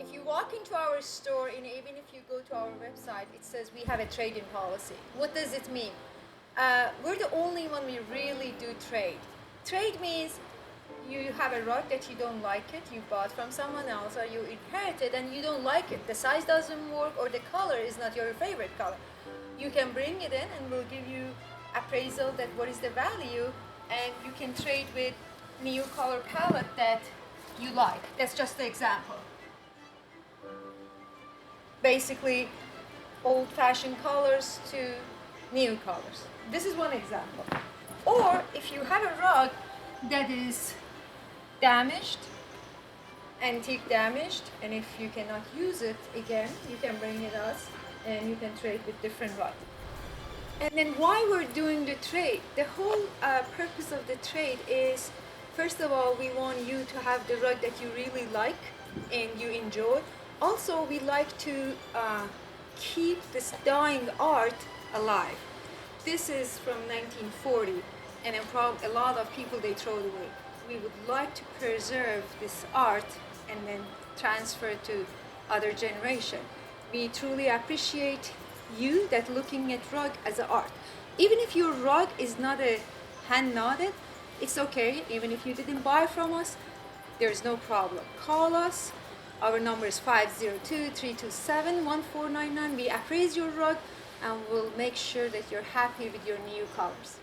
If you walk into our store, and even if you go to our website, it says we have a trade-in policy. What does it mean? We're the only one we really do trade. Trade means you have a rug that you don't like it, you bought from someone else or you inherited and you don't like it. The size doesn't work or the color is not your favorite color. You can bring it in and we'll give you appraisal that what is the value, and you can trade with new color palette that you like. That's just the example. Basically, old-fashioned colors to new colors. This is one example. Or if you have a rug that is damaged, antique damaged, and if you cannot use it again, you can bring it us and you can trade with different rug. And then why we're doing the trade? The whole purpose of the trade is, first of all, we want you to have the rug that you really like and you enjoy. Also, we like to keep this dying art alive. This is from 1940, and a lot of people, they throw it away. We would like to preserve this art and then transfer it to other generation. We truly appreciate you that looking at rug as an art. Even if your rug is not a hand knotted, it's okay. Even if you didn't buy from us, there's no problem. Call us. Our number is 502-327-1499. We appraise your rug and we'll make sure that you're happy with your new colors.